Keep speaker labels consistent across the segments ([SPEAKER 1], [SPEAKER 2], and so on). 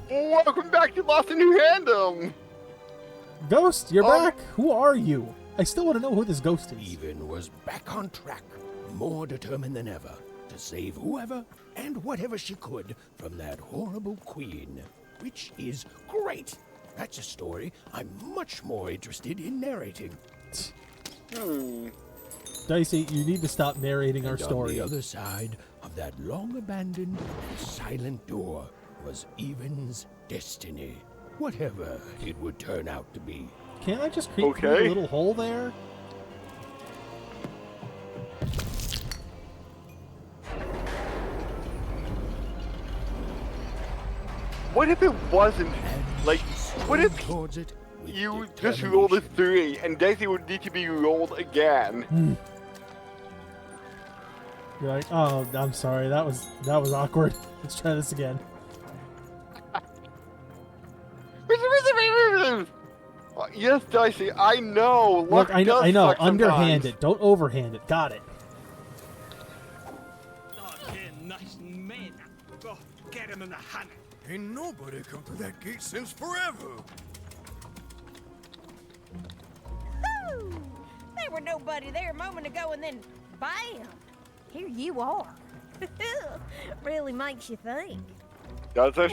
[SPEAKER 1] Welcome back to Lost in New Random!
[SPEAKER 2] Ghost, you're back! Who are you? I still want to know who this ghost is.
[SPEAKER 3] Even was back on track, more determined than ever to save whoever and whatever she could from that horrible queen. Which is great. That's a story I'm much more interested in narrating.
[SPEAKER 2] Dicey, you need to stop narrating our
[SPEAKER 3] And
[SPEAKER 2] story.
[SPEAKER 3] on the other side of that long-abandoned and silent door was Even's destiny. Whatever it would turn out to be.
[SPEAKER 2] Can't I just creep through a little hole there?
[SPEAKER 1] What if it wasn't, like, what if
[SPEAKER 3] towards it with
[SPEAKER 1] you just rolled a 3 and Daisy would need to be rolled again?
[SPEAKER 2] You're like, oh, I'm sorry, that was awkward. Let's try this again.
[SPEAKER 1] Yes, Dicey, I know.
[SPEAKER 2] Look, I know,
[SPEAKER 1] does suck
[SPEAKER 2] underhand
[SPEAKER 1] sometimes.
[SPEAKER 2] it. Don't overhand it. Got it.
[SPEAKER 4] Oh, yeah, nice man. Go get him in the hammock.
[SPEAKER 5] Ain't nobody come through that gate since forever.
[SPEAKER 6] Whew! There were nobody there a moment ago, and then bam! Here you are. Really makes you think.
[SPEAKER 1] Does it?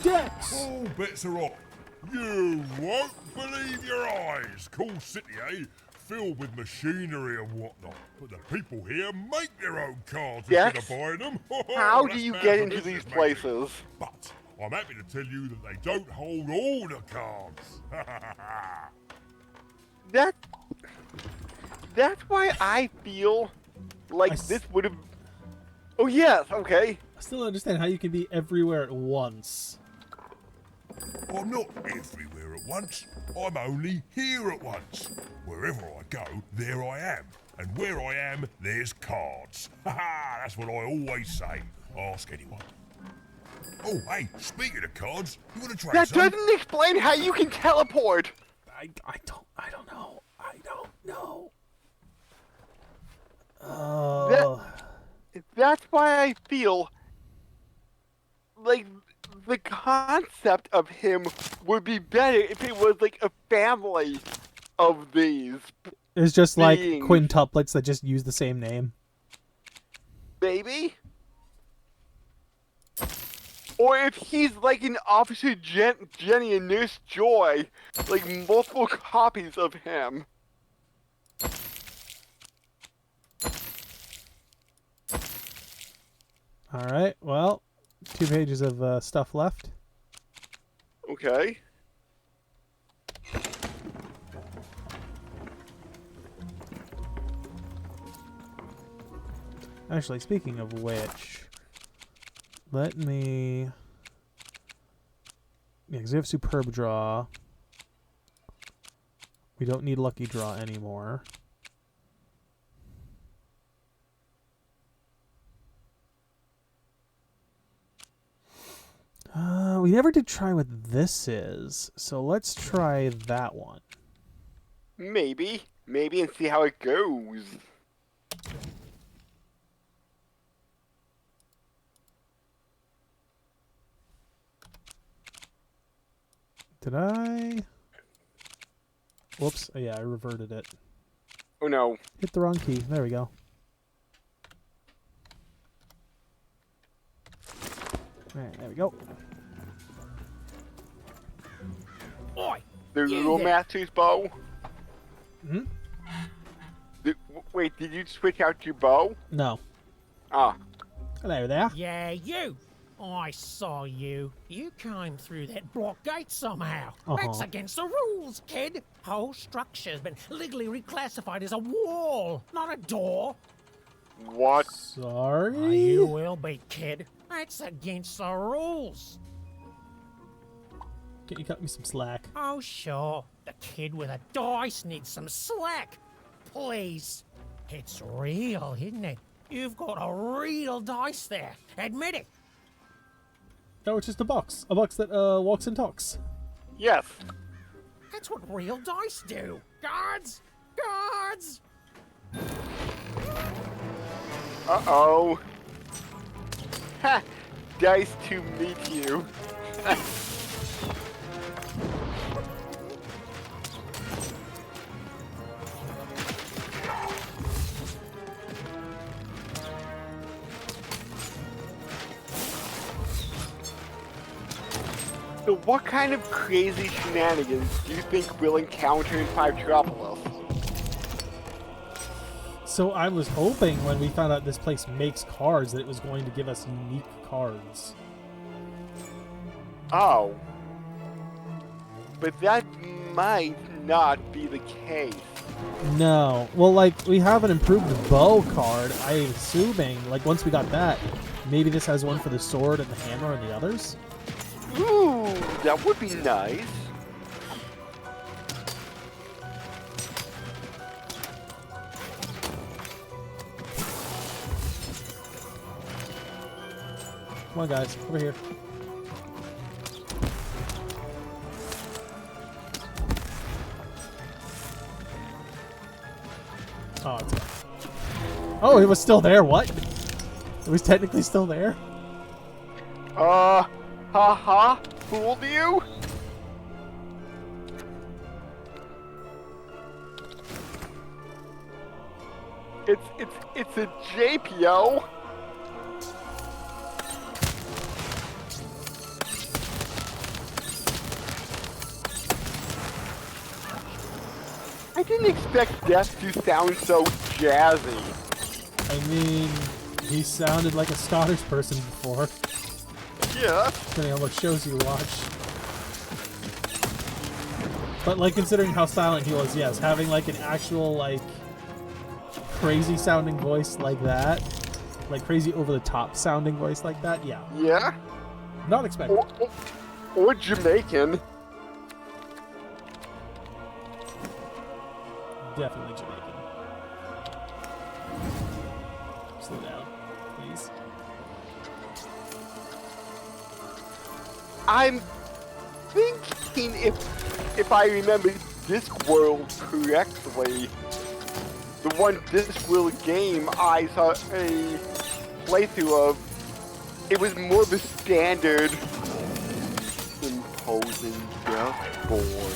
[SPEAKER 2] Dex!
[SPEAKER 5] All bets are off. You won't believe your eyes. Cool city, eh? Filled with machinery and whatnot. But the people here make their own cards
[SPEAKER 1] Dex?
[SPEAKER 5] instead of buying them.
[SPEAKER 1] How do
[SPEAKER 5] That's
[SPEAKER 1] you
[SPEAKER 5] bad
[SPEAKER 1] get
[SPEAKER 5] for
[SPEAKER 1] into
[SPEAKER 5] business,
[SPEAKER 1] these
[SPEAKER 5] maybe.
[SPEAKER 1] places?
[SPEAKER 5] But I'm happy to tell you that they don't hold all the cards.
[SPEAKER 1] That's why I feel like this would have... Oh, yes, okay.
[SPEAKER 2] I still don't understand how you can be everywhere at once.
[SPEAKER 5] I'm not everywhere at once. I'm only here at once. Wherever I go, there I am. And where I am, there's cards. Ha! That's what I always say. Ask anyone. Oh, hey, speaking of cards, you want to trade
[SPEAKER 1] That
[SPEAKER 5] some?
[SPEAKER 1] doesn't explain how you can teleport.
[SPEAKER 2] I don't know.
[SPEAKER 1] That's why I feel like the concept of him would be better if it was like a family of these,
[SPEAKER 2] It's just like
[SPEAKER 1] beings.
[SPEAKER 2] quintuplets that just use the same name.
[SPEAKER 1] Maybe? Or if he's like an Officer Jenny and Nurse Joy, like multiple copies of him.
[SPEAKER 2] Alright, well, 2 pages of stuff left.
[SPEAKER 1] Okay.
[SPEAKER 2] Actually, speaking of which, let me... Yeah, because we have Superb Draw. We don't need Lucky Draw anymore. We never did try what this is, so let's try that one.
[SPEAKER 1] Maybe. Maybe and see how it goes.
[SPEAKER 2] Did I? Whoops. Oh, yeah, I reverted it.
[SPEAKER 1] Oh no.
[SPEAKER 2] Hit the wrong key. There we go. Alright, there we go.
[SPEAKER 3] Oi!
[SPEAKER 1] The
[SPEAKER 3] You
[SPEAKER 1] little
[SPEAKER 3] there.
[SPEAKER 1] master's bow?
[SPEAKER 2] Hmm?
[SPEAKER 1] Wait, did you switch out your bow?
[SPEAKER 2] No.
[SPEAKER 1] Ah.
[SPEAKER 2] Hello there.
[SPEAKER 7] Yeah, you. I saw you. You came through that block gate somehow. That's against the rules, kid. Whole structure's been legally reclassified as a wall, not a door.
[SPEAKER 1] What?
[SPEAKER 2] Sorry?
[SPEAKER 7] You will be, kid. That's against the rules.
[SPEAKER 2] Can you cut me some slack?
[SPEAKER 7] Oh, sure. The kid with a dice needs some slack. Please. It's real, isn't it? You've got a real dice there. Admit it.
[SPEAKER 2] No, it's just a box. A box that walks and talks.
[SPEAKER 1] Yes.
[SPEAKER 7] That's what real dice do. Guards, Guards!
[SPEAKER 1] Uh-oh. Ha! Nice to meet you. So what kind of crazy shenanigans do you think we'll encounter in Fivetropolis?
[SPEAKER 2] So I was hoping when we found out this place makes cards that it was going to give us unique cards.
[SPEAKER 1] Oh. But that might not be the case.
[SPEAKER 2] No. Well, like, we have an improved bow card. I'm assuming, like, once we got that, maybe this has one for the sword and the hammer and the others?
[SPEAKER 1] Ooh, that would be nice.
[SPEAKER 2] Come on, guys. Over here. Oh, it's gone. Oh, it was still there. What? It was technically still there?
[SPEAKER 1] Haha, fooled you? It's a jape, yo. I didn't expect Death to sound so jazzy.
[SPEAKER 2] I mean, he sounded like a Scottish person before.
[SPEAKER 1] Yeah.
[SPEAKER 2] Depending on what shows you watch. But, like, considering how silent he was, yes, having, like, an actual, like, crazy sounding voice like that, like, crazy over-the-top sounding voice like that, yeah.
[SPEAKER 1] Yeah?
[SPEAKER 2] Not expected.
[SPEAKER 1] Or Jamaican.
[SPEAKER 2] Definitely Jamaican. Slow down, please.
[SPEAKER 1] I'm thinking if I remember Discworld correctly, the one Discworld game I saw a playthrough of, it was more of a standard imposing Death Boy.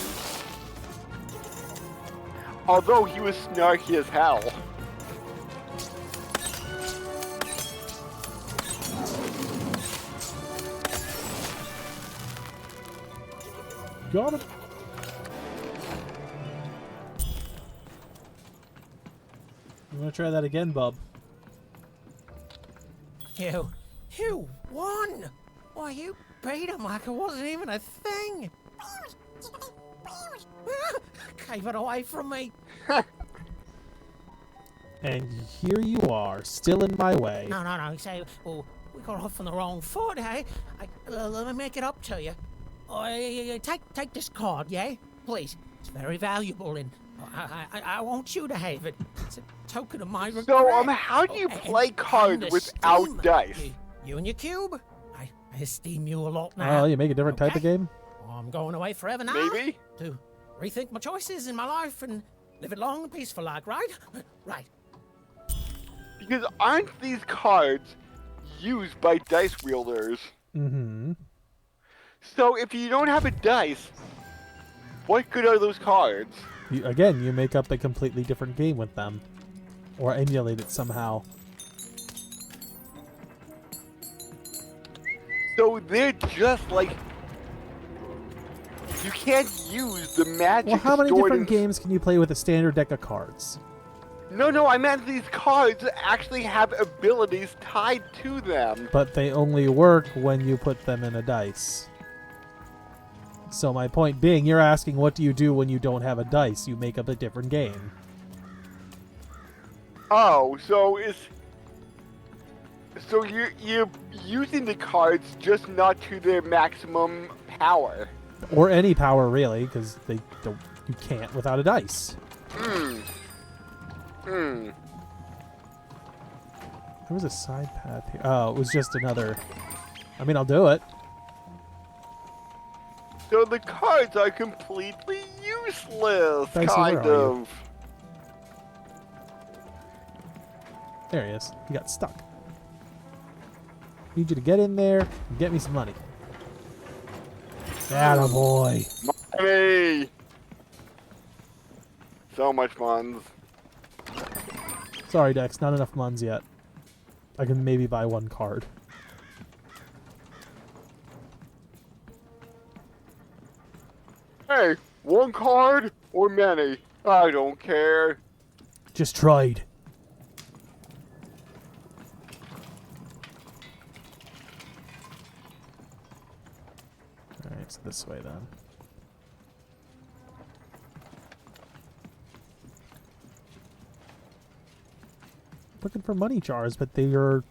[SPEAKER 1] Although he was snarky as hell.
[SPEAKER 2] Got him. You wanna try that again, bub?
[SPEAKER 7] You won! Why, you beat him like it wasn't even a thing! Gave it away from me!
[SPEAKER 2] And here you are, still in my way.
[SPEAKER 7] No, say, well, we got off on the wrong foot, eh? Let me make it up to you. Take this card, yeah? Please. It's very valuable, and I want you to have it. It's a token of my regret.
[SPEAKER 1] So, how do you play cards without
[SPEAKER 7] esteem
[SPEAKER 1] dice?
[SPEAKER 7] You and your cube. I esteem you a lot now.
[SPEAKER 2] Oh, you make a different type of
[SPEAKER 7] Okay?
[SPEAKER 2] game?
[SPEAKER 7] I'm going away forever now.
[SPEAKER 1] Maybe?
[SPEAKER 7] To rethink my choices in my life and live it long and peaceful like, right? Right.
[SPEAKER 1] Because aren't these cards used by dice wielders?
[SPEAKER 2] Mm-hmm.
[SPEAKER 1] So if you don't have a dice, what good are those cards?
[SPEAKER 2] Again, you make up a completely different game with them. Or emulate it somehow.
[SPEAKER 1] So they're just like... You can't use the magic
[SPEAKER 2] Well, how many
[SPEAKER 1] stored
[SPEAKER 2] different
[SPEAKER 1] in...
[SPEAKER 2] games can you play with a standard deck of cards?
[SPEAKER 1] No, I meant these cards actually have abilities tied to them.
[SPEAKER 2] But they only work when you put them in a dice. So my point being, you're asking what do you do when you don't have a dice? You make up a different game.
[SPEAKER 1] Oh, so it's... So you're using the cards just not to their maximum power.
[SPEAKER 2] Or any power, really, because you can't without a dice.
[SPEAKER 1] Hmm.
[SPEAKER 2] There was a side path here. Oh, it was just another... I mean, I'll do it.
[SPEAKER 1] So the cards are completely useless,
[SPEAKER 2] Dicey,
[SPEAKER 1] kind
[SPEAKER 2] where are you?
[SPEAKER 1] of.
[SPEAKER 2] There he is. He got stuck. Need you to get in there and get me some money. Attaboy.
[SPEAKER 1] Money! So much muns.
[SPEAKER 2] Sorry, Dex, not enough muns yet. I can maybe buy one card.
[SPEAKER 1] Hey, one card or many? I don't care.
[SPEAKER 2] Just tried. Alright, it's this way then. Looking for money jars, but they are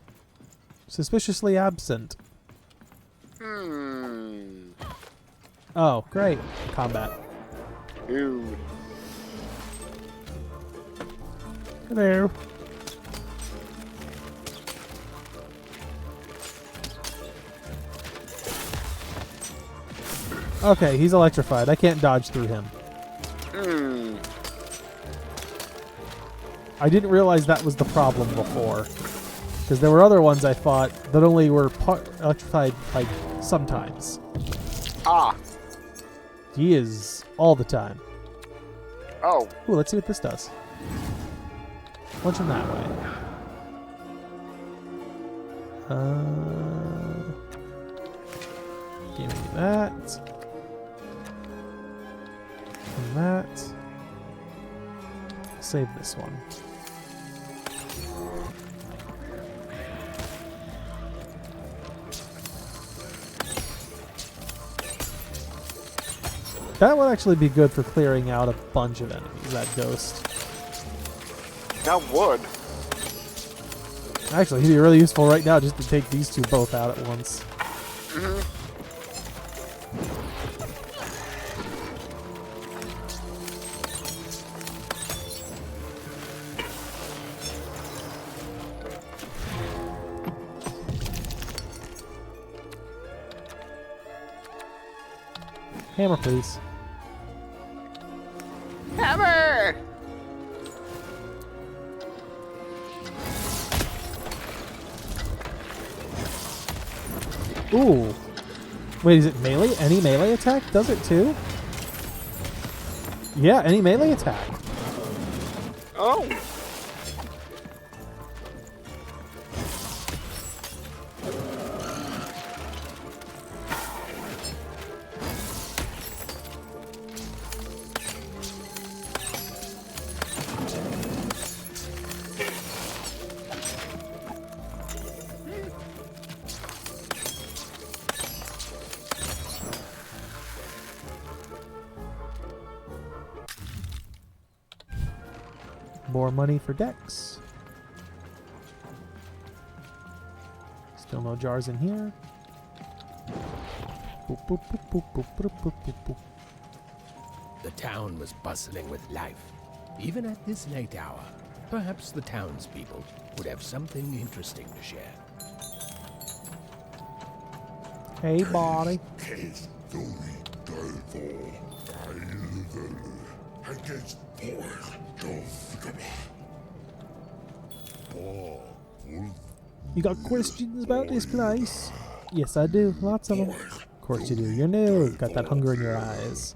[SPEAKER 2] suspiciously absent. Oh, great. Combat.
[SPEAKER 1] Dude.
[SPEAKER 2] Hello. Okay, he's electrified. I can't dodge through him. I didn't realize that was the problem before. Because there were other ones I fought that only were electrified, like, sometimes.
[SPEAKER 1] Ah.
[SPEAKER 2] He is all the time.
[SPEAKER 1] Oh.
[SPEAKER 2] Ooh, let's see what this does. Punch him that way. Give me that. And that. Save this one. That would actually be good for clearing out a bunch of enemies, that ghost.
[SPEAKER 1] That would.
[SPEAKER 2] Actually, he'd be really useful right now just to take these two both out at once. Hammer, please.
[SPEAKER 1] Hammer!
[SPEAKER 2] Ooh. Wait, is it melee? Any melee attack does it too? Yeah, any melee attack.
[SPEAKER 1] Oh.
[SPEAKER 2] More money for Dex. Still no jars in here. Boop, boop, boop, boop, boop, boop, boop, boop, boop.
[SPEAKER 3] The town was bustling with life, even at this late hour. Perhaps the townspeople would have something interesting to share.
[SPEAKER 2] Hey, buddy. You got questions about this place? Yes, I do. Lots of them. Of course you do. You're new. Got that hunger in your eyes.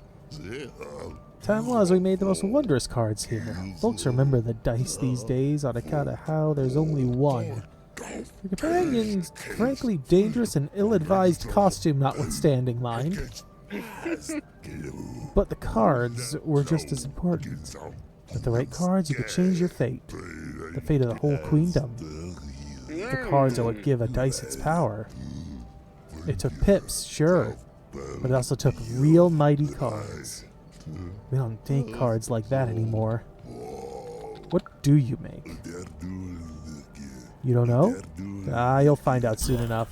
[SPEAKER 2] Time was we made the most wondrous cards here. Folks remember the dice these days on account of how there's only one. Your companion's frankly dangerous and ill-advised costume notwithstanding, mind. But the cards were just as important. With the right cards, you could change your fate. The fate of the whole queendom. The cards are what give a dice its power. It took pips, sure, but it also took real mighty cards. We don't make cards like that anymore. What do you make? You don't know? Ah, you'll find out soon enough.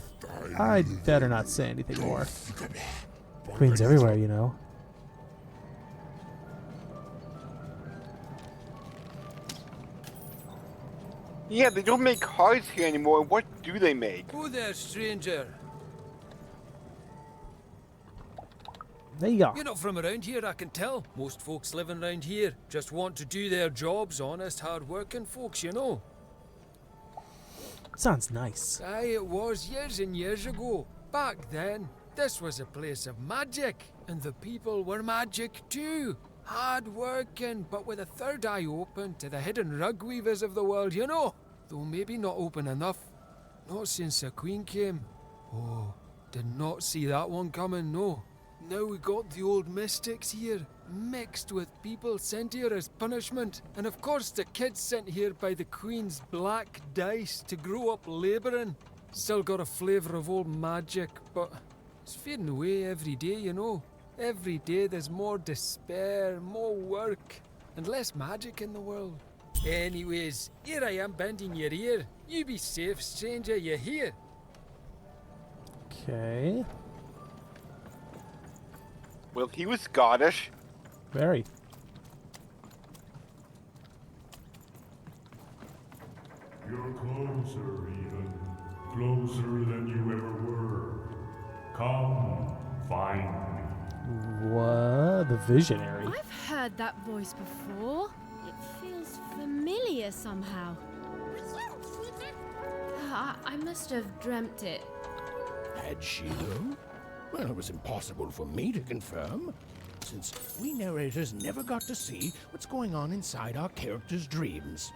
[SPEAKER 2] I'd better not say anything more. Queens everywhere, you know.
[SPEAKER 1] Yeah, they don't make cards here anymore. What do they make?
[SPEAKER 4] Oh there, stranger.
[SPEAKER 2] There you go.
[SPEAKER 4] You're not from around here, I can tell. Most folks living around here just want to do their jobs, honest, hard-working folks, you know.
[SPEAKER 2] Sounds nice.
[SPEAKER 8] Aye, it was years and years ago. Back then, this was a place of magic, and the people were magic too. Hard working, but with a third eye open to the hidden rug weavers of the world, you know. Though maybe not open enough. Not since the Queen came. Oh, did not see that one coming, no. Now we got the old mystics here, mixed with people sent here as punishment. And of course the kids sent here by the Queen's black dice to grow up labouring. Still got a flavour of old magic, but it's fading away every day, you know. Every day there's more despair, more work, and less magic in the world. Anyways, here I am bending your ear. You be safe, stranger, you hear?
[SPEAKER 2] Okay.
[SPEAKER 1] Well, he was Scottish.
[SPEAKER 2] Very.
[SPEAKER 5] You're closer, even. Closer than you ever were. Come, find me.
[SPEAKER 2] What? The visionary.
[SPEAKER 9] I've heard that voice before. It feels familiar somehow. I must have dreamt it.
[SPEAKER 3] Had she, though? Well, it was impossible for me to confirm, since we narrators never got to see what's going on inside our characters' dreams.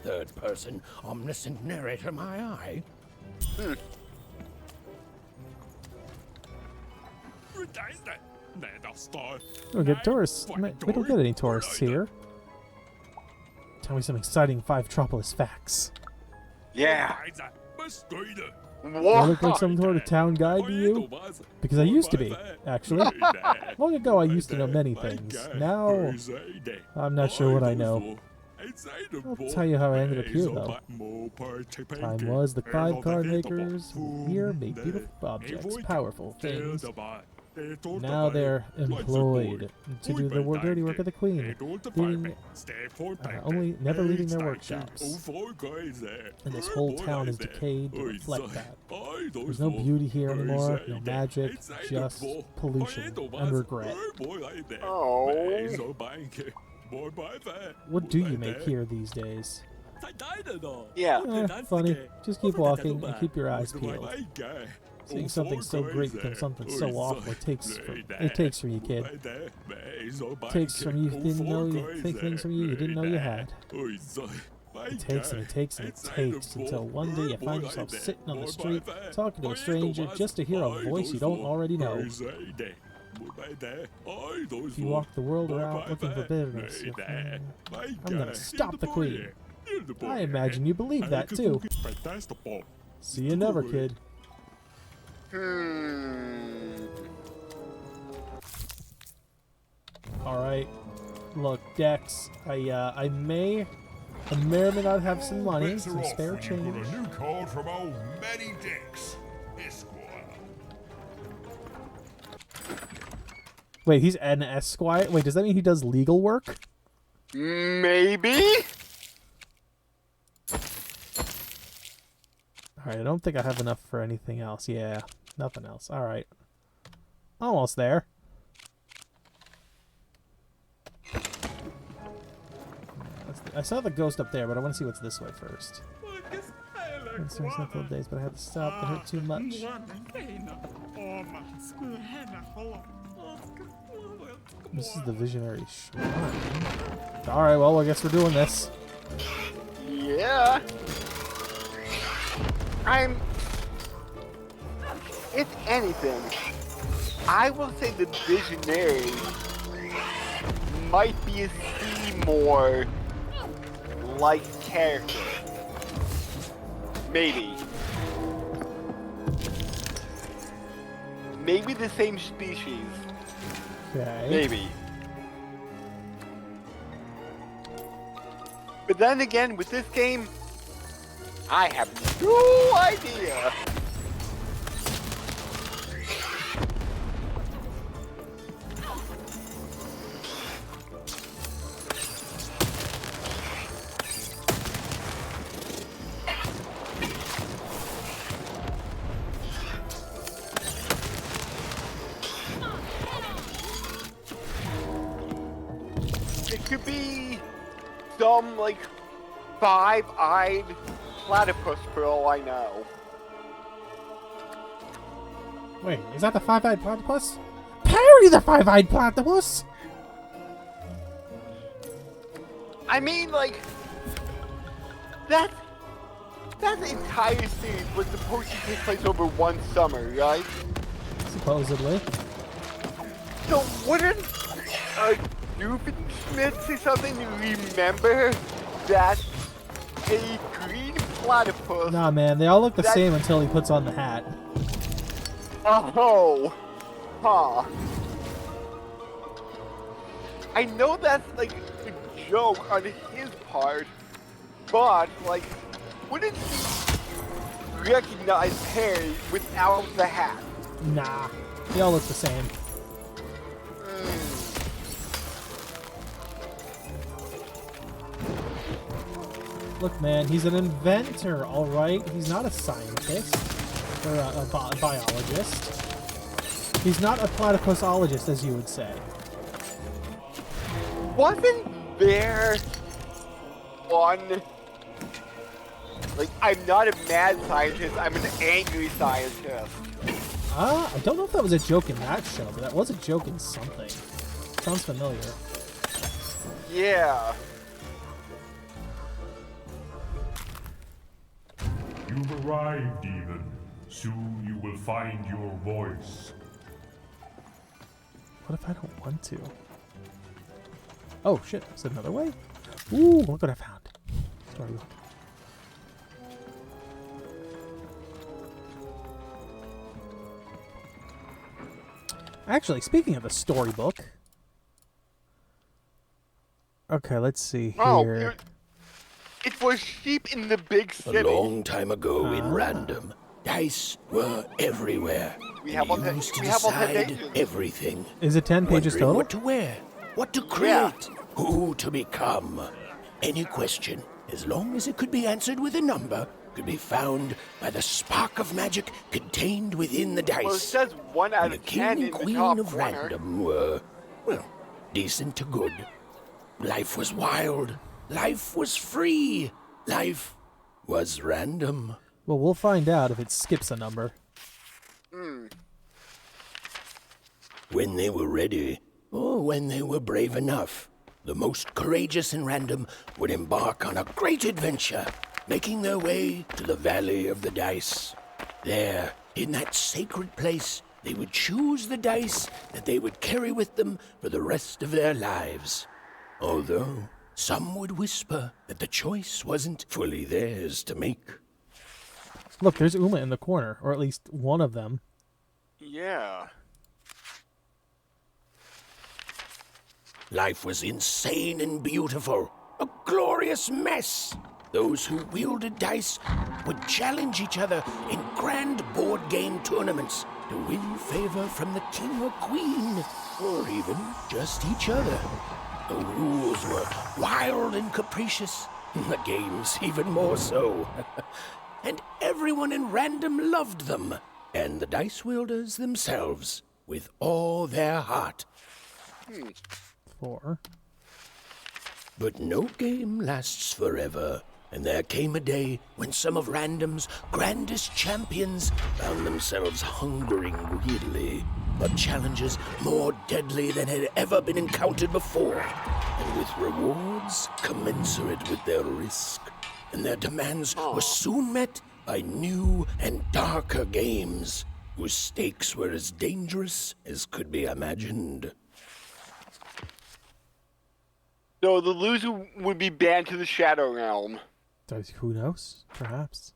[SPEAKER 3] Third-person, omniscient narrator, my eye.
[SPEAKER 2] We get tourists. We don't get any tourists here. Tell me some exciting Fivetropolis facts.
[SPEAKER 1] Yeah.
[SPEAKER 2] Do I
[SPEAKER 1] What?
[SPEAKER 2] look like some sort of town guide to you? Because I used to be, actually. Long ago I used to know many things. Now, I'm not sure what I know. I'll tell you how I ended up here, though. Time was the 5 card makers here made beautiful objects, powerful things. Now they're employed to do the dirty work of the Queen, never leaving their workshops. And this whole town is decayed to reflect that. There's no beauty here anymore, no magic, just pollution and regret.
[SPEAKER 1] Oh.
[SPEAKER 2] What do you make here these days?
[SPEAKER 1] Yeah.
[SPEAKER 2] Funny. Just keep walking and keep your eyes peeled. Seeing something so great become something so awful, it takes from you, kid. It takes from you didn't know you think things from you didn't know you had. It takes and it takes and it takes until one day you find yourself sitting on the street talking to a stranger just to hear a voice you don't already know. If you walk the world around looking for bitterness, I'm gonna stop the Queen. I imagine you believe that too. See you never, kid. Alright. Look, Dex, I may or may not have some money, some spare change.
[SPEAKER 5] A new card from old Matty Dex, Esquire.
[SPEAKER 2] Wait, he's an Esquire? Wait, does that mean he does legal work?
[SPEAKER 1] Maybe?
[SPEAKER 2] Alright, I don't think I have enough for anything else. Yeah, nothing else. Alright. Almost there. I saw the ghost up there, but I want to see what's this way first. It's been several days, but I had to stop. It hurt too much. This is the visionary shrine. Alright, well, I guess we're doing this.
[SPEAKER 1] Yeah. If anything, I will say the visionary might be a Seymour like character. Maybe. Maybe the same species.
[SPEAKER 2] Okay.
[SPEAKER 1] Maybe. But then again, with this game, I have no idea. It could be some, like, 5-eyed platypus for all I know.
[SPEAKER 2] Wait, is that the five-eyed platypus? Parody the five-eyed platypus!
[SPEAKER 1] I mean, like, that entire series was supposed to take place over one summer, right?
[SPEAKER 2] Supposedly.
[SPEAKER 1] So wouldn't Doofenshmirtz say something to remember that a green platypus...
[SPEAKER 2] Nah, man, they all look the same until he puts on the hat.
[SPEAKER 1] Oh, huh. I know that's like a joke on his part, but like, wouldn't he recognize Harry without the hat?
[SPEAKER 2] Nah, they all look the same. Look, man, he's an inventor, alright? He's not a scientist. Or a biologist. He's not a platypusologist, as you would say.
[SPEAKER 1] Wasn't there one... Like, I'm not a mad scientist, I'm an angry scientist.
[SPEAKER 2] I don't know if that was a joke in that show, but that was a joke in something. Sounds familiar.
[SPEAKER 1] Yeah.
[SPEAKER 5] You've arrived, Demon. Soon you will find your voice.
[SPEAKER 2] What if I don't want to? Oh shit, is there another way? Ooh, look what I found. Storybook. Actually, speaking of the storybook. Okay, let's see here.
[SPEAKER 1] It was sheep in the big city.
[SPEAKER 3] A long time ago in Random, dice were everywhere.
[SPEAKER 1] We have all
[SPEAKER 3] used to
[SPEAKER 1] we have all
[SPEAKER 3] decide
[SPEAKER 1] pages.
[SPEAKER 3] everything.
[SPEAKER 2] Is it 10 pages
[SPEAKER 3] Wondering
[SPEAKER 2] total?
[SPEAKER 3] what to wear, what to create, who to become. Any question, as long as it could be answered with a number, could be found by the spark of magic contained within the dice.
[SPEAKER 1] Well, it says 1 out
[SPEAKER 3] And the
[SPEAKER 1] of
[SPEAKER 3] king
[SPEAKER 1] 10
[SPEAKER 3] and
[SPEAKER 1] in the
[SPEAKER 3] queen
[SPEAKER 1] top
[SPEAKER 3] of
[SPEAKER 1] corner.
[SPEAKER 3] Random were, well, decent to good. Life was wild. Life was free. Life was random.
[SPEAKER 2] Well, we'll find out if it skips a number.
[SPEAKER 3] When they were ready, or when they were brave enough, the most courageous in Random would embark on a great adventure, making their way to the Valley of the Dice. There, in that sacred place, they would choose the dice that they would carry with them for the rest of their lives. Although some would whisper that the choice wasn't fully theirs to make.
[SPEAKER 2] Look, there's Uma in the corner, or at least one of them.
[SPEAKER 1] Yeah.
[SPEAKER 3] Life was insane and beautiful, a glorious mess. Those who wielded dice would challenge each other in grand board game tournaments to win favor from the king or queen, or even just each other. The rules were wild and capricious, the games even more so. And everyone in Random loved them, and the dice wielders themselves, with all their heart.
[SPEAKER 2] 4.
[SPEAKER 3] But no game lasts forever, and there came a day when some of Random's grandest champions found themselves hungering greedily for challenges more deadly than had ever been encountered before, and with rewards commensurate with their risk. And their demands were soon met by new and darker games, whose stakes were as dangerous as could be imagined.
[SPEAKER 1] So the loser would be banned to the Shadow Realm.
[SPEAKER 2] Who knows? Perhaps.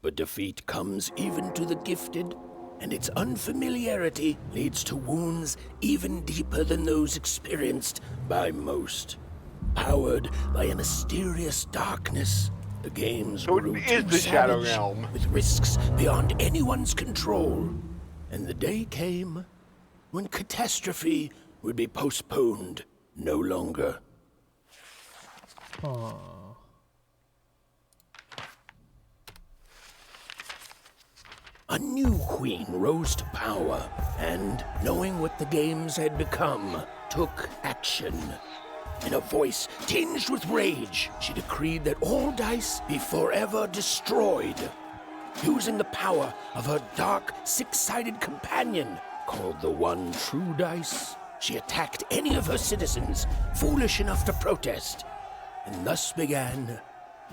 [SPEAKER 3] But defeat comes even to the gifted, and its unfamiliarity leads to wounds even deeper than those experienced by most. Powered by a mysterious darkness, the games
[SPEAKER 1] So
[SPEAKER 3] grew
[SPEAKER 1] it is
[SPEAKER 3] too
[SPEAKER 1] the Shadow
[SPEAKER 3] savage,
[SPEAKER 1] Realm.
[SPEAKER 3] with risks beyond anyone's control. And the day came when catastrophe would be postponed no longer.
[SPEAKER 2] Aww.
[SPEAKER 3] A new queen rose to power, and, knowing what the games had become, took action. In a voice tinged with rage, she decreed that all dice be forever destroyed. Using the power of her dark, six-sided companion, called the One True Dice, she attacked any of her citizens foolish enough to protest. And thus began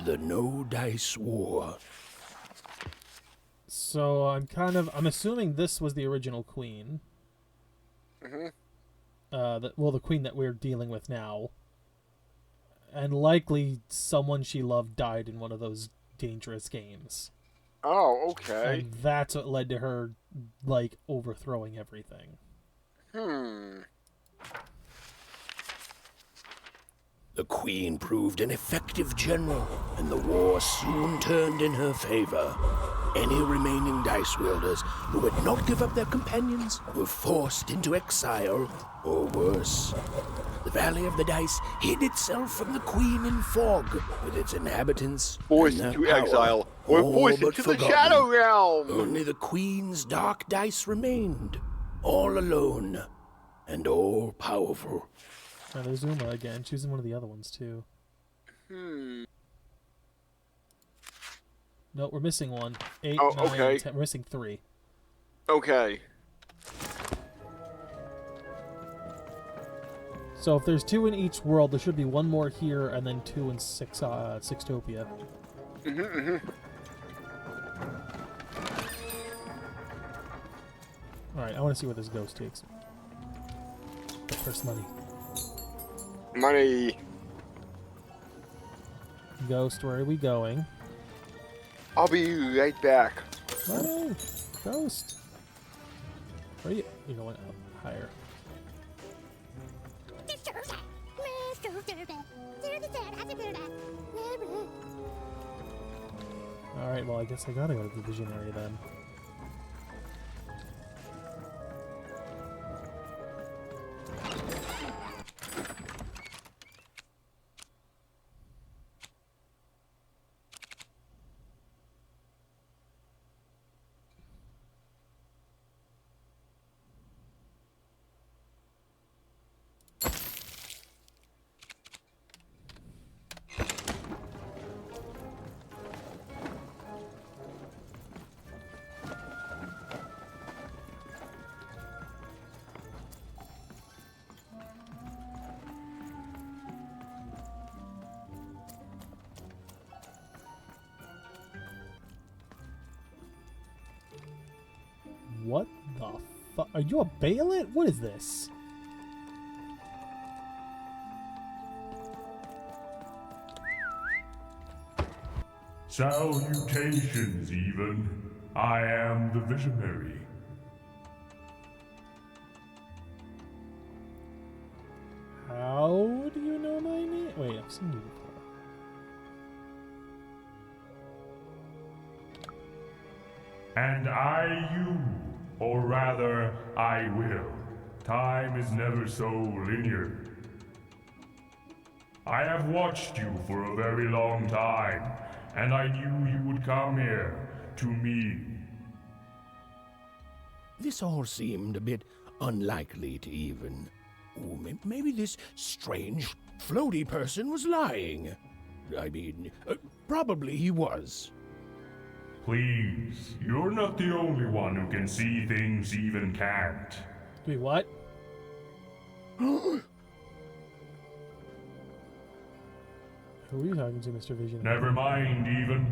[SPEAKER 3] the No Dice War.
[SPEAKER 2] So I'm assuming this was the original queen.
[SPEAKER 1] Mm-hmm.
[SPEAKER 2] The queen that we're dealing with now. And likely someone she loved died in one of those dangerous games.
[SPEAKER 1] Oh, okay.
[SPEAKER 2] And that's what led to her, like, overthrowing everything.
[SPEAKER 3] The queen proved an effective general, and the war soon turned in her favor. Any remaining dice wielders who would not give up their companions were forced into exile, or worse. The Valley of the Dice hid itself from the queen in fog, with its inhabitants
[SPEAKER 1] Forced
[SPEAKER 3] and their
[SPEAKER 1] into
[SPEAKER 3] power
[SPEAKER 1] exile. We're
[SPEAKER 3] all
[SPEAKER 1] forced
[SPEAKER 3] but
[SPEAKER 1] into the
[SPEAKER 3] forgotten.
[SPEAKER 1] Shadow Realm!
[SPEAKER 3] Only the queen's dark dice remained, all alone and all powerful.
[SPEAKER 2] Now there's Uma again. She's in one of the other ones too. No, we're missing one. 8,
[SPEAKER 1] Oh,
[SPEAKER 2] 9,
[SPEAKER 1] okay.
[SPEAKER 2] 10. We're missing 3.
[SPEAKER 1] Okay.
[SPEAKER 2] So if there's 2 in each world, there should be 1 more here, and then 2 in Sixtopia. Alright, I want to see where this ghost takes me. But first, money.
[SPEAKER 1] Money.
[SPEAKER 2] Ghost, where are we going?
[SPEAKER 1] I'll be right back.
[SPEAKER 2] Money! Ghost! Where are you? You're going up higher. Alright, well, I guess I gotta go to the visionary then. What the fuck? Are you a Baelit? What is this?
[SPEAKER 5] Salutations, even. I am the Visionary.
[SPEAKER 2] How do you know my name? Wait, I've seen you before.
[SPEAKER 5] And I you, or rather, I will. Time is never so linear. I have watched you for a very long time, and I knew you would come here, to me.
[SPEAKER 3] This all seemed a bit unlikely to even. Ooh, maybe this strange, floaty person was lying. I mean, probably he was.
[SPEAKER 5] Please, you're not the only one who can see things even can't.
[SPEAKER 2] Wait, what? Who are you talking to, Mr. Vision?
[SPEAKER 5] Never mind, even.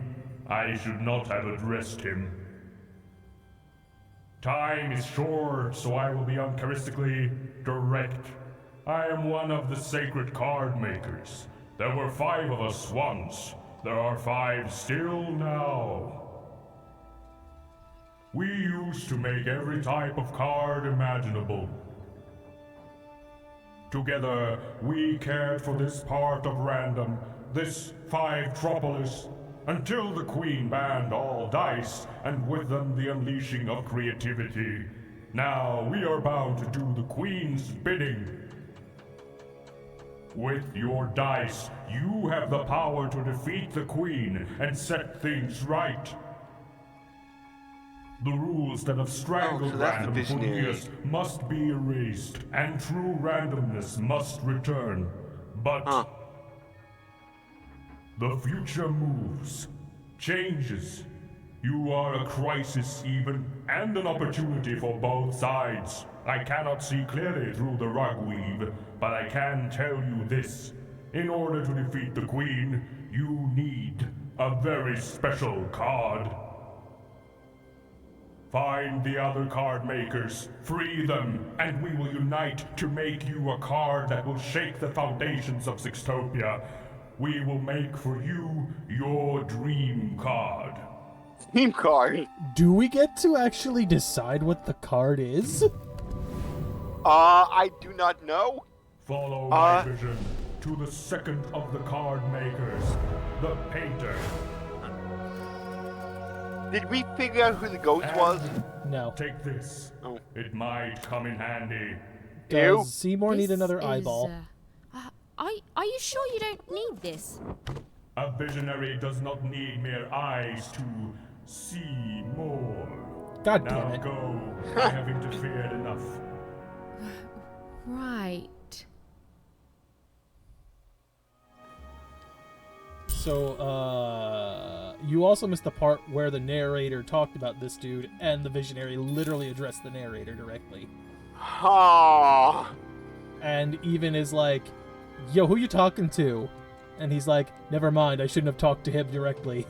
[SPEAKER 5] I should not have addressed him. Time is short, so I will be uncharacteristically direct. I am one of the sacred card makers. There were 5 of us once. There are 5 still now. We used to make every type of card imaginable. Together, we cared for this part of Random, this 5-tropolis, until the Queen banned all dice, and with them the unleashing of creativity. Now we are bound to do the Queen's bidding. With your dice, you have the power to defeat the Queen and set things right. The rules that have strangled
[SPEAKER 1] so that's the
[SPEAKER 5] Random for
[SPEAKER 1] visionary.
[SPEAKER 5] years must be erased, and true randomness must return. But the future moves, changes. You are a crisis even, and an opportunity for both sides. I cannot see clearly through the rugweave, but I can tell you this. In order to defeat the Queen, you need a very special card. Find the other card makers, free them, and we will unite to make you a card that will shake the foundations of Sixtopia. We will make for you your dream card.
[SPEAKER 1] Team card.
[SPEAKER 2] Do we get to actually decide what the card is?
[SPEAKER 1] I do not know.
[SPEAKER 5] Follow my vision to the second of the card makers, the painter.
[SPEAKER 1] Did we figure out who the ghost was?
[SPEAKER 2] No.
[SPEAKER 5] Take this.
[SPEAKER 1] Oh.
[SPEAKER 5] It might come in handy.
[SPEAKER 2] Does Seymour need
[SPEAKER 9] This
[SPEAKER 2] another
[SPEAKER 9] is,
[SPEAKER 2] eyeball?
[SPEAKER 9] Are you sure you don't need this?
[SPEAKER 5] A visionary does not need mere eyes to see more.
[SPEAKER 2] God
[SPEAKER 5] Now
[SPEAKER 2] damn it.
[SPEAKER 5] go. I have interfered enough.
[SPEAKER 9] Right.
[SPEAKER 2] So, you also missed the part where the narrator talked about this dude, and the visionary literally addressed the narrator directly. And even is like, yo, who you talking to? And he's like, never mind, I shouldn't have talked to him directly.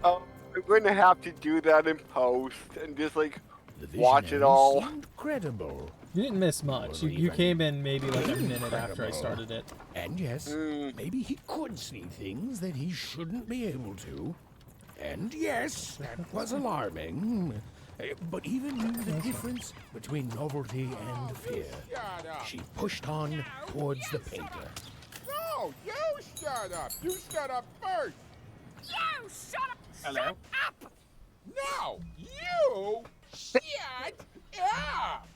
[SPEAKER 1] I'm going to have to do that in post and just like
[SPEAKER 3] The
[SPEAKER 1] watch it
[SPEAKER 3] visionary
[SPEAKER 1] all.
[SPEAKER 3] seemed credible.
[SPEAKER 2] You didn't miss much. You came in maybe like a minute after I started it.
[SPEAKER 3] And yes, maybe he could see things that he shouldn't be able to. And yes, that was alarming. But even knew the difference between novelty and fear. She pushed on towards the painter.
[SPEAKER 10] No, you shut up. You shut up first.
[SPEAKER 6] You shut up!
[SPEAKER 10] Hello?
[SPEAKER 6] Shut up!
[SPEAKER 10] No, you shut up.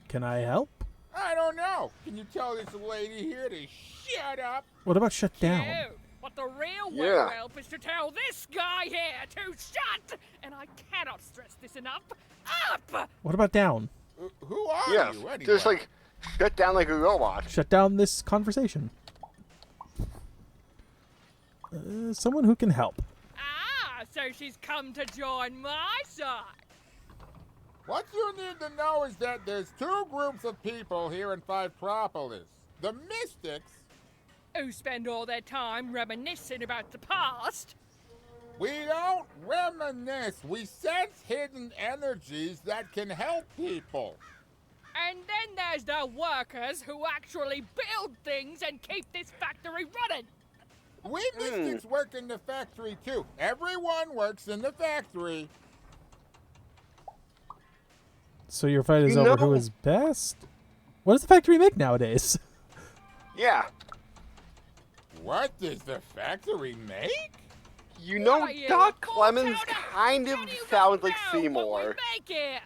[SPEAKER 2] Can I help?
[SPEAKER 10] I don't know. Can you tell this lady here to shut up?
[SPEAKER 2] What about shut down?
[SPEAKER 6] You. But the real way
[SPEAKER 1] Yeah.
[SPEAKER 6] to help is to tell this guy here to shut! And I cannot stress this enough. Up!
[SPEAKER 2] What about down?
[SPEAKER 10] Who are
[SPEAKER 1] Yes,
[SPEAKER 10] you anyway?
[SPEAKER 1] just like shut down like a robot.
[SPEAKER 2] Shut down this conversation. Someone who can help.
[SPEAKER 6] Ah, so she's come to join my side.
[SPEAKER 10] What you need to know is that there's two groups of people here in Fivetropolis. The Mystics.
[SPEAKER 6] Who spend all their time reminiscing about the past.
[SPEAKER 10] We don't reminisce. We sense hidden energies that can help people.
[SPEAKER 6] And then there's the workers who actually build things and keep this factory running.
[SPEAKER 10] We Mystics work in the factory too. Everyone works in the factory.
[SPEAKER 2] So your fight is
[SPEAKER 1] You
[SPEAKER 2] over
[SPEAKER 1] know-
[SPEAKER 2] who is best? What does the factory make nowadays?
[SPEAKER 1] Yeah.
[SPEAKER 10] What does the factory make?
[SPEAKER 1] You know,
[SPEAKER 6] What are you,
[SPEAKER 1] Doc
[SPEAKER 6] a
[SPEAKER 1] Clemens
[SPEAKER 6] full-town-
[SPEAKER 1] kind of
[SPEAKER 6] How do you
[SPEAKER 1] sounds
[SPEAKER 6] not
[SPEAKER 1] like
[SPEAKER 6] know
[SPEAKER 1] Seymour.
[SPEAKER 6] what we make here?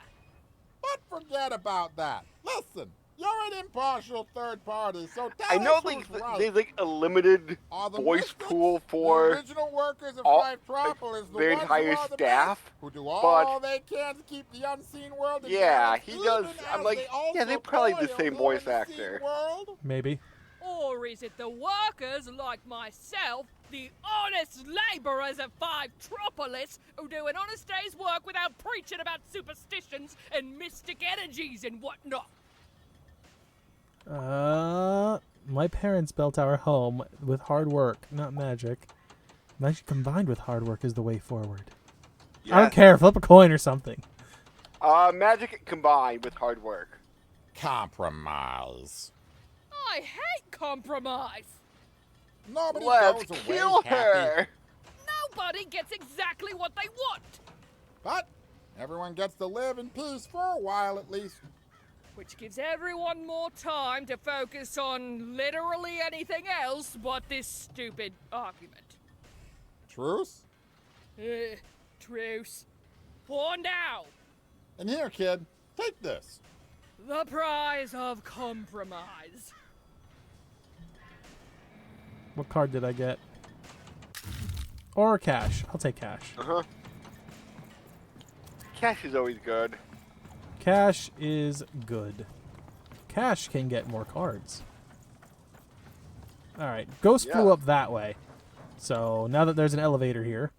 [SPEAKER 10] But forget about that. Listen, you're an impartial third party, so tell
[SPEAKER 1] I know
[SPEAKER 10] us
[SPEAKER 1] like
[SPEAKER 10] who's right.
[SPEAKER 1] there's like a limited
[SPEAKER 10] Are the
[SPEAKER 1] voice
[SPEAKER 10] Mystics
[SPEAKER 1] pool
[SPEAKER 10] the
[SPEAKER 1] for
[SPEAKER 10] original workers of
[SPEAKER 1] all-
[SPEAKER 10] Fivetropolis, the
[SPEAKER 1] their
[SPEAKER 10] ones
[SPEAKER 1] entire
[SPEAKER 10] who are the
[SPEAKER 1] staff,
[SPEAKER 10] best, who do
[SPEAKER 1] but-
[SPEAKER 10] all they can to keep the unseen world in
[SPEAKER 1] Yeah,
[SPEAKER 10] balance,
[SPEAKER 1] he does.
[SPEAKER 10] even
[SPEAKER 1] I'm
[SPEAKER 10] as
[SPEAKER 1] like,
[SPEAKER 10] they also
[SPEAKER 1] yeah, they're probably the
[SPEAKER 10] toil
[SPEAKER 1] same
[SPEAKER 10] in
[SPEAKER 1] voice
[SPEAKER 10] the unseen
[SPEAKER 1] actor.
[SPEAKER 10] World?
[SPEAKER 2] Maybe.
[SPEAKER 6] Or is it the workers like myself, the honest laborers of Fivetropolis, who do an honest day's work without preaching about superstitions and mystic energies and whatnot?
[SPEAKER 2] My parents built our home with hard work, not magic. Magic combined with hard work is the way forward. I don't
[SPEAKER 1] Yes.
[SPEAKER 2] care, flip a coin or something.
[SPEAKER 1] Magic combined with hard work.
[SPEAKER 10] Compromise.
[SPEAKER 6] I hate compromise.
[SPEAKER 10] Nobody
[SPEAKER 1] Let's
[SPEAKER 10] goes away
[SPEAKER 1] kill
[SPEAKER 10] happy.
[SPEAKER 1] her.
[SPEAKER 6] Nobody gets exactly what they want.
[SPEAKER 10] But everyone gets to live in peace for a while at least.
[SPEAKER 6] Which gives everyone more time to focus on literally anything else but this stupid argument.
[SPEAKER 10] Truce?
[SPEAKER 6] Truce. For now,
[SPEAKER 10] And here, kid, take this.
[SPEAKER 6] the prize of compromise.
[SPEAKER 2] What card did I get? Or cash. I'll take cash.
[SPEAKER 1] Cash is always good.
[SPEAKER 2] Cash is good. Cash can get more cards. Alright, Ghost flew up that way. So now that there's an elevator here.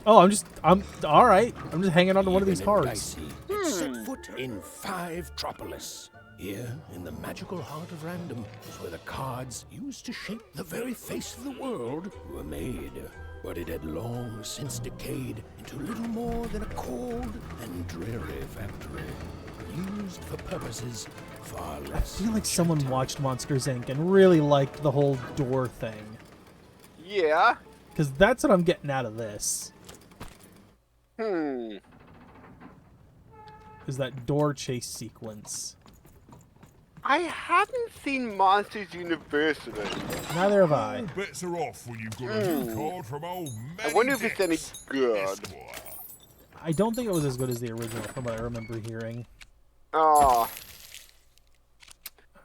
[SPEAKER 2] Oh, I'm alright. I'm just hanging on to one of these cards.
[SPEAKER 3] Set foot in 5tropolis. Here, in the magical heart of random, is where the cards used to shape the very face of the world were made. But it had long since decayed into little more than a cold and dreary factory, used for purposes far
[SPEAKER 2] I
[SPEAKER 3] less.
[SPEAKER 2] feel like someone watched Monsters, Inc. and really liked the whole door thing.
[SPEAKER 1] Yeah.
[SPEAKER 2] Because that's what I'm getting out of this. Is that door chase sequence.
[SPEAKER 1] I haven't seen Monsters University.
[SPEAKER 2] Neither have I.
[SPEAKER 5] All bets are off when you've got a new card from old
[SPEAKER 1] I wonder if it's any
[SPEAKER 5] Dex,
[SPEAKER 1] good.
[SPEAKER 5] Esquire.
[SPEAKER 2] I don't think it was as good as the original from what I remember hearing.
[SPEAKER 1] Oh.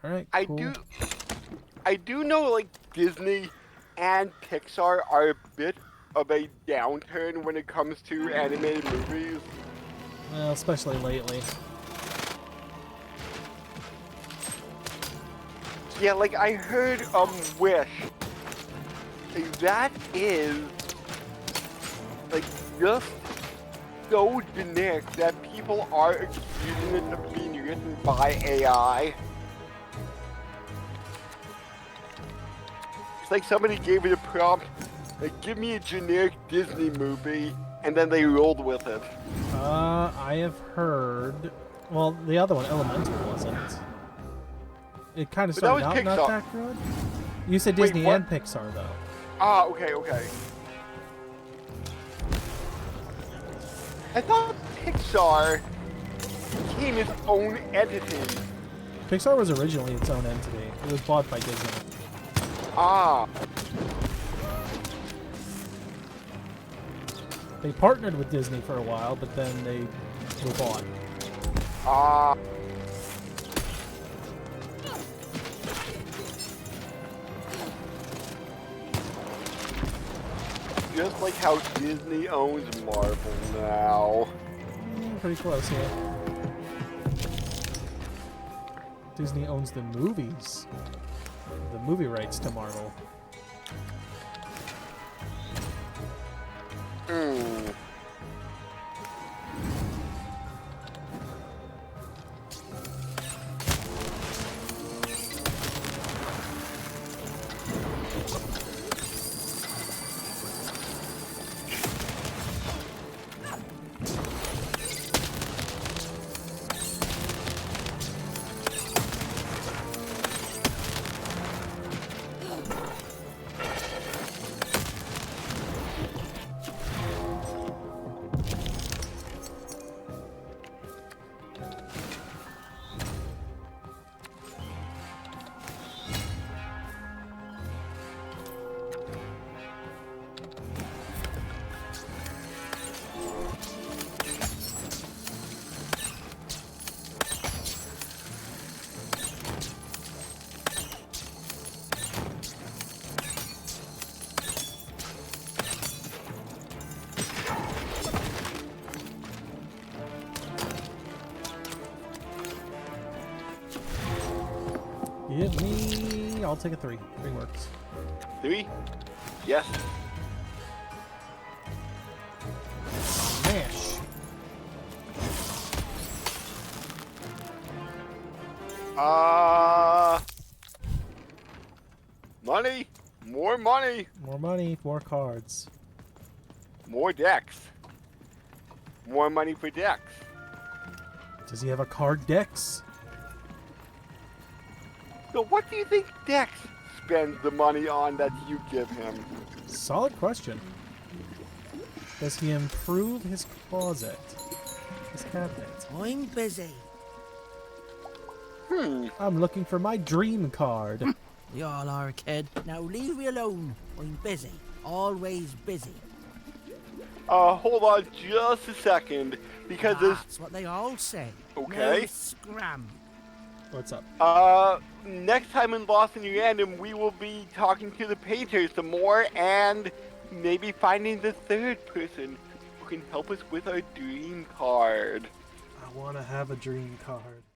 [SPEAKER 2] Alright, cool.
[SPEAKER 1] I do know, like, Disney and Pixar are a bit of a downturn when it comes to animated movies.
[SPEAKER 2] Well, especially lately.
[SPEAKER 1] Yeah, like, I heard, Wish. That is, like, just so generic that people are accusing it of being written by AI. It's like somebody gave it a prompt, like, give me a generic Disney movie, and then they rolled with it.
[SPEAKER 2] I have heard... Well, the other one, Elemental, wasn't. It kind of
[SPEAKER 1] But that
[SPEAKER 2] started
[SPEAKER 1] was
[SPEAKER 2] out not
[SPEAKER 1] Pixar.
[SPEAKER 2] that good. You said
[SPEAKER 1] Wait,
[SPEAKER 2] Disney
[SPEAKER 1] what?
[SPEAKER 2] and Pixar, though.
[SPEAKER 1] Ah, okay. I thought Pixar became its own entity.
[SPEAKER 2] Pixar was originally its own entity. It was bought by Disney.
[SPEAKER 1] Ah.
[SPEAKER 2] They partnered with Disney for a while, but then they were bought.
[SPEAKER 1] Ah. Just like how Disney owns Marvel now.
[SPEAKER 2] Pretty close here. Disney owns the movies. The movie rights to Marvel. Give me... I'll take a 3. 3 works.
[SPEAKER 1] 3? Yes.
[SPEAKER 2] Smash.
[SPEAKER 1] Money. More money.
[SPEAKER 2] More money, more cards.
[SPEAKER 1] More decks. More money for decks.
[SPEAKER 2] Does he have a card Dex?
[SPEAKER 1] So what do you think Dex spends the money on that you give him?
[SPEAKER 2] Solid question. Does he improve his closet? His cabinet?
[SPEAKER 11] I'm busy.
[SPEAKER 2] I'm looking for my dream card.
[SPEAKER 11] You all are, kid. Now leave me alone. I'm busy. Always busy.
[SPEAKER 1] Hold on just a second, because
[SPEAKER 11] That's what they all say.
[SPEAKER 1] Okay.
[SPEAKER 11] No scram.
[SPEAKER 2] What's up?
[SPEAKER 1] Next time in Lost in Random, we will be talking to the painters some more, and maybe finding the third person can help us with our dream card.
[SPEAKER 2] I want to have a dream card.